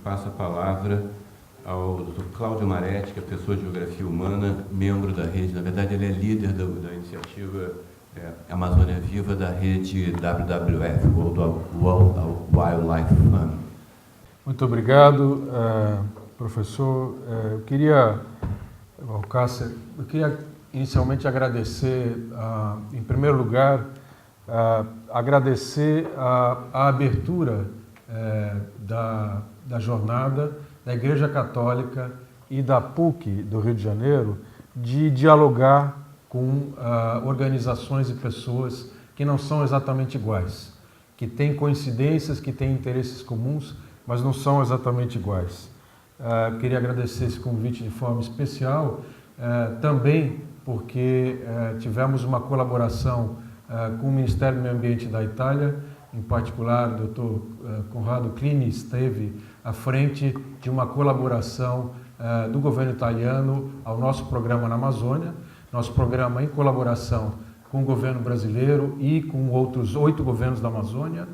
Passo a palavra ao Dr. Cláudio Maretti, que é professor de Geografia Humana, membro da rede, na verdade ele é líder da iniciativa Amazônia Viva da rede WWF, World Wildlife Fund. Muito obrigado, professor. Eu queria inicialmente agradecer, em primeiro lugar, agradecer a abertura da jornada da Igreja Católica e da PUC do Rio de Janeiro de dialogar com organizações e pessoas que não são exatamente iguais, que têm coincidências, que têm interesses comuns, mas não são exatamente iguais. Queria agradecer esse convite de forma especial, também porque tivemos uma colaboração com o Ministério do Meio Ambiente da Itália, em particular, o Dr. Conrado Clini esteve à frente de uma colaboração do governo italiano ao nosso programa na Amazônia, nosso programa em colaboração com o governo brasileiro e com outros 8 governos da Amazônia,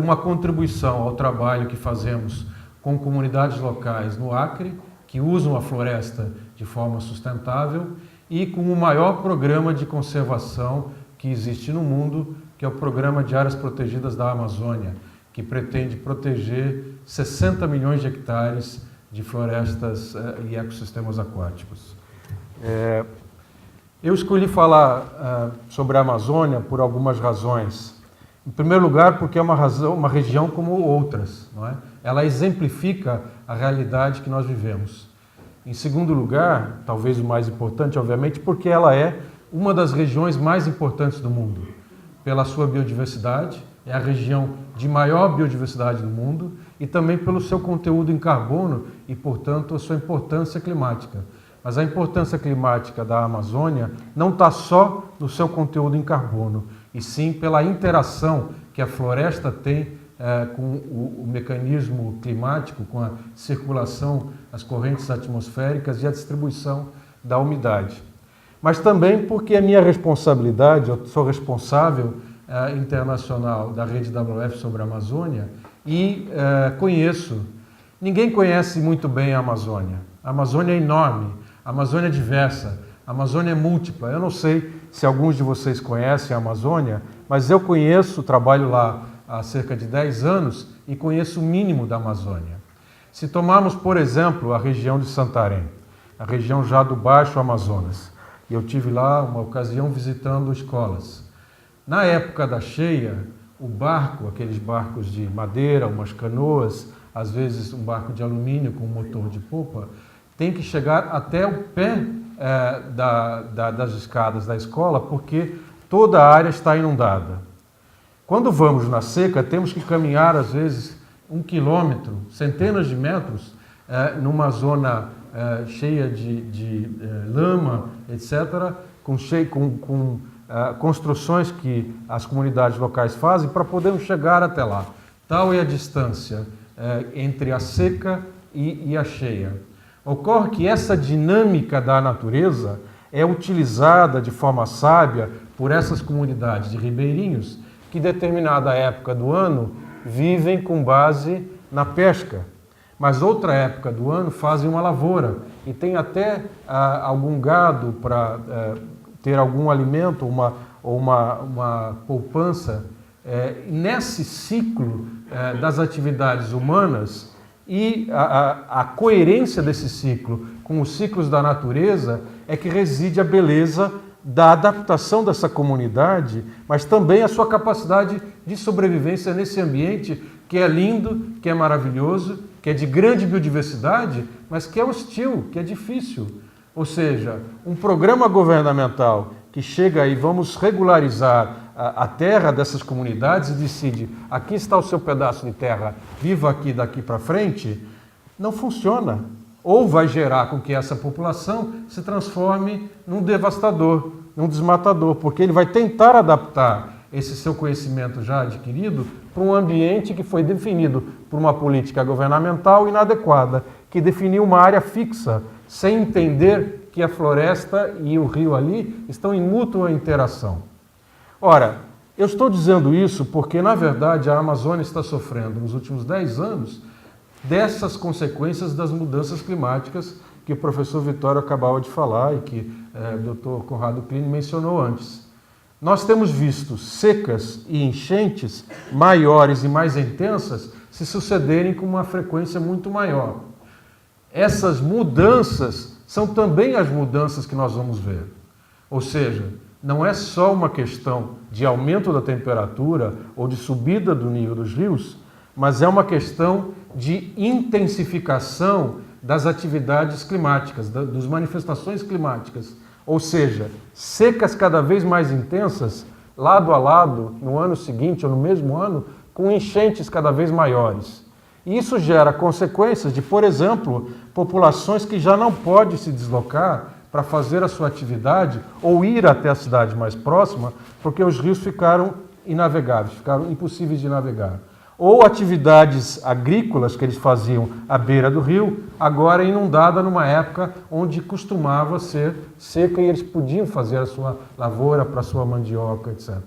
uma contribuição ao trabalho que fazemos com comunidades locais no Acre, que usam a floresta de forma sustentável, e com o maior programa de conservação que existe no mundo, que é o Programa de Áreas Protegidas da Amazônia, que pretende proteger 60 milhões de hectares de florestas e ecossistemas aquáticos. Eu escolhi falar sobre a Amazônia por algumas razões. Em primeiro lugar, porque é uma região como outras, não é? Ela exemplifica a realidade que nós vivemos. Em segundo lugar, talvez o mais importante, obviamente, porque ela é uma das regiões mais importantes do mundo. Pela sua biodiversidade, é a região de maior biodiversidade do mundo, e também pelo seu conteúdo em carbono e, portanto, a sua importância climática. Mas a importância climática da Amazônia não está só no seu conteúdo em carbono, e sim pela interação que a floresta tem com o mecanismo climático, com a circulação, as correntes atmosféricas e a distribuição da umidade. Mas também porque é minha responsabilidade, eu sou responsável internacional da rede WWF sobre a Amazônia e conheço. Ninguém conhece muito bem a Amazônia. A Amazônia é enorme, a Amazônia é diversa, a Amazônia é múltipla. Eu não sei se alguns de vocês conhecem a Amazônia, mas eu conheço, trabalho lá há cerca de 10 anos e conheço o mínimo da Amazônia. Se tomarmos, por exemplo, a região de Santarém, a região já do Baixo Amazonas, e eu tive lá uma ocasião visitando escolas. Na época da cheia, o barco, aqueles barcos de madeira, umas canoas, às vezes um barco de alumínio com motor de popa, tem que chegar até o pé das escadas da escola, porque toda a área está inundada. Quando vamos na seca, temos que caminhar, às vezes, 1 quilômetro, centenas de metros, numa zona cheia de lama, etc., com construções que as comunidades locais fazem para podermos chegar até lá. Tal é a distância entre a seca e a cheia. Ocorre que essa dinâmica da natureza é utilizada de forma sábia por essas comunidades de ribeirinhos que, em determinada época do ano, vivem com base na pesca. Mas outra época do ano fazem uma lavoura e tem até algum gado para ter algum alimento ou uma poupança. Nesse ciclo das atividades humanas e a coerência desse ciclo com os ciclos da natureza é que reside a beleza da adaptação dessa comunidade, mas também a sua capacidade de sobrevivência nesse ambiente que é lindo, que é maravilhoso, que é de grande biodiversidade, mas que é hostil, que é difícil. Ou seja, um programa governamental que chega e vamos regularizar a terra dessas comunidades e decide, aqui está o seu pedaço de terra, viva aqui daqui para frente, não funciona. ou vai gerar com que essa população se transforme num devastador, num desmatador, porque ele vai tentar adaptar esse seu conhecimento já adquirido para um ambiente que foi definido por uma política governamental inadequada, que definiu uma área fixa, sem entender que a floresta e o rio ali estão em mútua interação. Ora, eu estou dizendo isso porque, na verdade, a Amazônia está sofrendo, nos últimos 10 anos, dessas consequências das mudanças climáticas que o professor Vitório acabava de falar e que o Dr. Conrado Klein mencionou antes. Nós temos visto secas e enchentes maiores e mais intensas se sucederem com uma frequência muito maior. Essas mudanças são também as mudanças que nós vamos ver. Ou seja, não é só uma questão de aumento da temperatura ou de subida do nível dos rios, mas é uma questão de intensificação das atividades climáticas, das manifestações climáticas. Ou seja, secas cada vez mais intensas, lado a lado, no ano seguinte ou no mesmo ano, com enchentes cada vez maiores. E isso gera consequências de, por exemplo, populações que já não podem se deslocar para fazer a sua atividade ou ir até a cidade mais próxima, porque os rios ficaram inavegáveis, ficaram impossíveis de navegar. Ou atividades agrícolas que eles faziam à beira do rio, agora inundada numa época onde costumava ser seca e eles podiam fazer a sua lavoura para a sua mandioca, etc.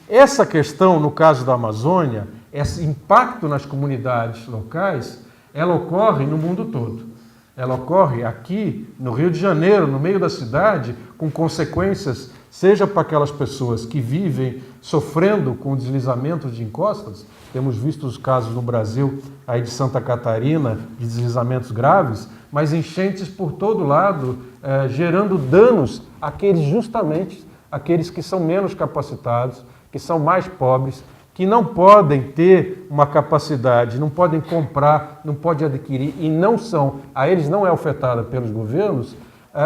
Essa questão, no caso da Amazônia, esse impacto nas comunidades locais, ela ocorre no mundo todo. Ela ocorre aqui no Rio de Janeiro, no meio da cidade, com consequências, seja para aquelas pessoas que vivem sofrendo com deslizamentos de encostas. Temos visto os casos no Brasil, aí de Santa Catarina, de deslizamentos graves, mas enchentes por todo lado, gerando danos justamente àqueles que são menos capacitados, que são mais pobres, que não podem ter uma capacidade, não podem comprar, não podem adquirir e a eles não é ofertada pelos governos,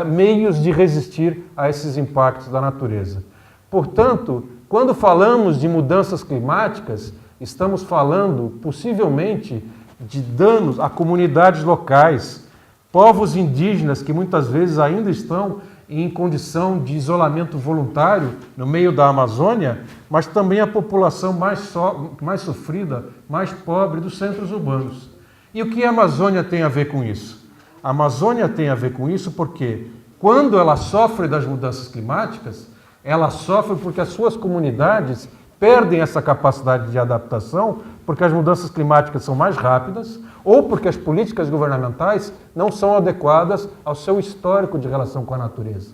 meios de resistir a esses impactos da natureza. Portanto, quando falamos de mudanças climáticas, estamos falando possivelmente de danos a comunidades locais, povos indígenas que muitas vezes ainda estão em condição de isolamento voluntário no meio da Amazônia, mas também a população mais sofrida, mais pobre dos centros urbanos. E o que a Amazônia tem a ver com isso? A Amazônia tem a ver com isso porque, quando ela sofre das mudanças climáticas, ela sofre porque as suas comunidades perdem essa capacidade de adaptação, porque as mudanças climáticas são mais rápidas, ou porque as políticas governamentais não são adequadas ao seu histórico de relação com a natureza.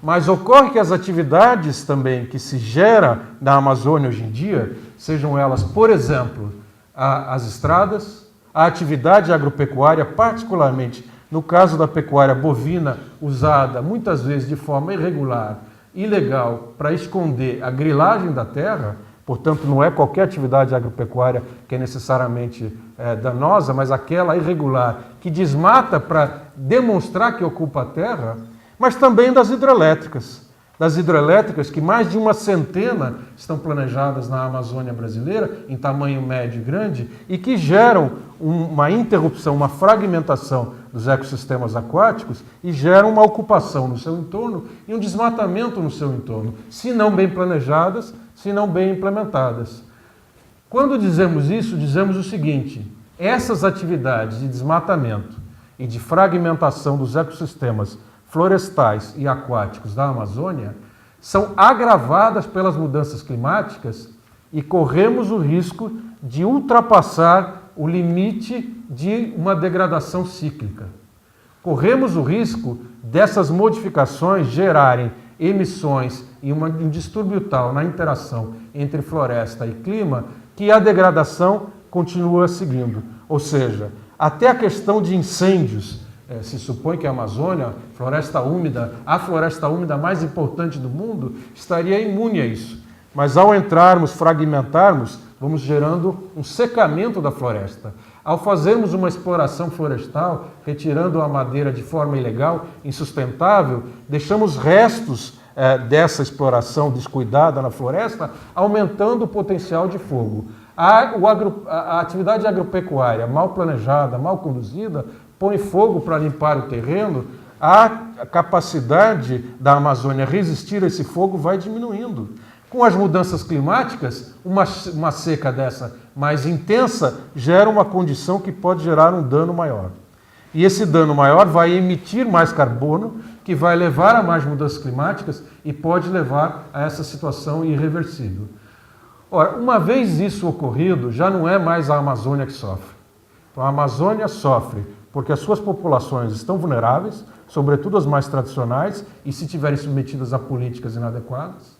Mas ocorre que as atividades também que se geram na Amazônia hoje em dia, sejam elas, por exemplo, as estradas, a atividade agropecuária, particularmente no caso da pecuária bovina, usada muitas vezes de forma irregular, ilegal, para esconder a grilagem da terra. Portanto, não é qualquer atividade agropecuária que é necessariamente danosa, mas aquela irregular que desmata para demonstrar que ocupa a terra, mas também das hidrelétricas. Das hidrelétricas, que mais de uma centena estão planejadas na Amazônia brasileira, em tamanho médio e grande, e que geram uma interrupção, uma fragmentação dos ecossistemas aquáticos e geram uma ocupação no seu entorno e um desmatamento no seu entorno, se não bem planejadas, se não bem implementadas. Quando dizemos isso, dizemos o seguinte: essas atividades de desmatamento e de fragmentação dos ecossistemas florestais e aquáticos da Amazônia são agravadas pelas mudanças climáticas e corremos o risco de ultrapassar o limite de uma degradação cíclica. Corremos o risco dessas modificações gerarem emissões e um distúrbio tal na interação entre floresta e clima que a degradação continua seguindo. Ou seja, até a questão de incêndios, se supõe que a Amazônia, a floresta úmida mais importante do mundo, estaria imune a isso. Mas ao fragmentarmos, vamos gerando um secamento da floresta. Ao fazermos uma exploração florestal, retirando a madeira de forma ilegal, insustentável, deixamos restos dessa exploração descuidada na floresta, aumentando o potencial de fogo. A atividade agropecuária mal planejada, mal conduzida, põe fogo para limpar o terreno, a capacidade da Amazônia resistir a esse fogo vai diminuindo. Com as mudanças climáticas, uma seca dessa mais intensa gera uma condição que pode gerar um dano maior. E esse dano maior vai emitir mais carbono, que vai levar a mais mudanças climáticas e pode levar a essa situação irreversível. Ora, uma vez isso ocorrido, já não é mais a Amazônia que sofre. Então, a Amazônia sofre porque as suas populações estão vulneráveis, sobretudo as mais tradicionais, e se estiverem submetidas a políticas inadequadas.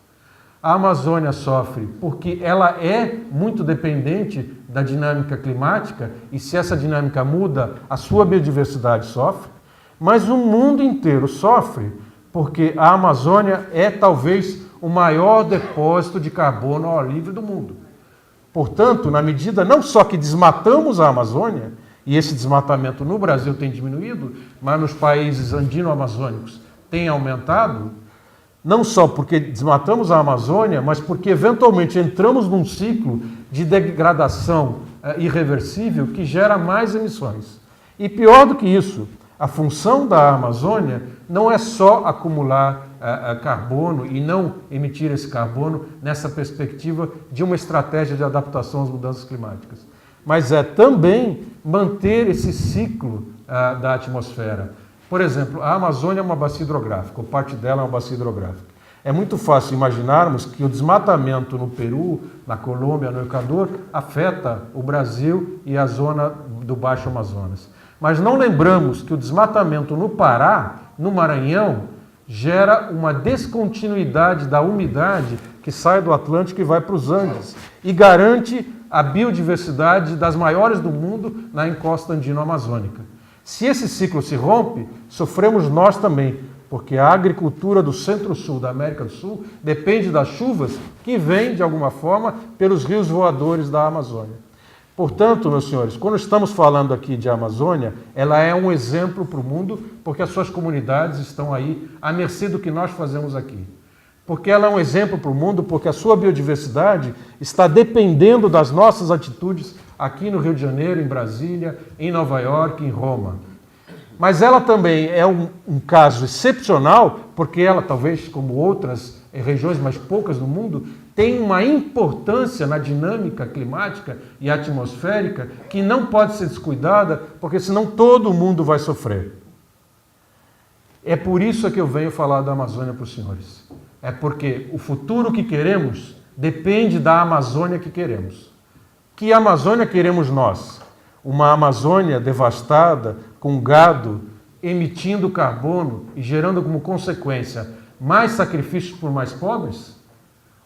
A Amazônia sofre porque ela é muito dependente da dinâmica climática, e se essa dinâmica muda, a sua biodiversidade sofre. Mas o mundo inteiro sofre porque a Amazônia é talvez o maior depósito de carbono ao ar livre do mundo. Portanto, na medida não só que desmatamos a Amazônia, e esse desmatamento no Brasil tem diminuído, mas nos países andino-amazônicos tem aumentado, não só porque desmatamos a Amazônia, mas porque eventualmente entramos num ciclo de degradação irreversível que gera mais emissões. E pior do que isso, a função da Amazônia não é só acumular carbono e não emitir esse carbono nessa perspectiva de uma estratégia de adaptação às mudanças climáticas, mas é também manter esse ciclo da atmosfera. Por exemplo, a Amazônia é uma bacia hidrográfica, ou parte dela é uma bacia hidrográfica. É muito fácil imaginarmos que o desmatamento no Peru, na Colômbia, no Equador, afeta o Brasil e a zona do Baixo Amazonas. Mas não lembramos que o desmatamento no Pará, no Maranhão, gera uma descontinuidade da umidade que sai do Atlântico e vai para os Andes e garante a biodiversidade das maiores do mundo na encosta andino-amazônica. Se esse ciclo se rompe, sofremos nós também, porque a agricultura do centro-sul da América do Sul depende das chuvas que vêm, de alguma forma, pelos rios voadores da Amazônia. Portanto, meus senhores, quando estamos falando aqui de Amazônia, ela é um exemplo para o mundo, porque as suas comunidades estão aí à mercê do que nós fazemos aqui. Porque ela é um exemplo para o mundo, porque a sua biodiversidade está dependendo das nossas atitudes aqui no Rio de Janeiro, em Brasília, em Nova York, em Roma. Mas ela também é um caso excepcional, porque ela, talvez como outras regiões, mas poucas no mundo, tem uma importância na dinâmica climática e atmosférica que não pode ser descuidada, porque senão todo mundo vai sofrer. É por isso que eu venho falar da Amazônia para os senhores. É porque o futuro que queremos depende da Amazônia que queremos. Que Amazônia queremos nós? Uma Amazônia devastada, com gado emitindo carbono e gerando como consequência mais sacrifícios por mais pobres?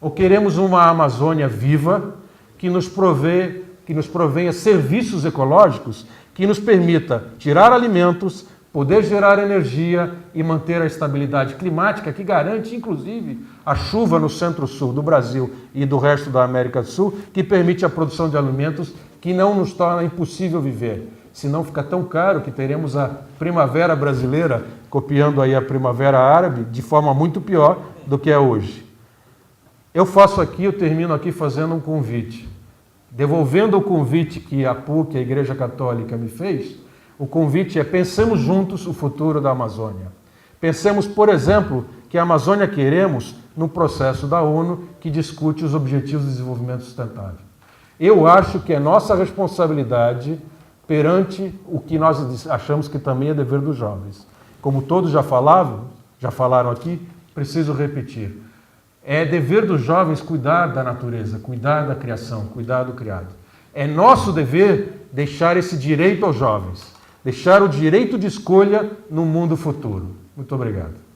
Ou queremos uma Amazônia viva que nos provenha serviços ecológicos que nos permita tirar alimentos, poder gerar energia e manter a estabilidade climática que garante, inclusive, a chuva no centro-sul do Brasil e do resto da América do Sul, que permite a produção de alimentos que não nos torna impossível viver. Senão fica tão caro que teremos a primavera brasileira, copiando aí a primavera árabe, de forma muito pior do que é hoje. Eu termino aqui fazendo um convite. Devolvendo o convite que a PUC, a Igreja Católica, me fez, o convite é: pensemos juntos o futuro da Amazônia. Pensemos, por exemplo, que a Amazônia queremos no processo da ONU que discute os Objetivos de Desenvolvimento Sustentável. Eu acho que é nossa responsabilidade perante o que nós achamos que também é dever dos jovens. Como todos já falaram aqui, preciso repetir. É dever dos jovens cuidar da natureza, cuidar da criação, cuidar do criado. É nosso dever deixar esse direito aos jovens, deixar o direito de escolha no mundo futuro. Muito obrigado.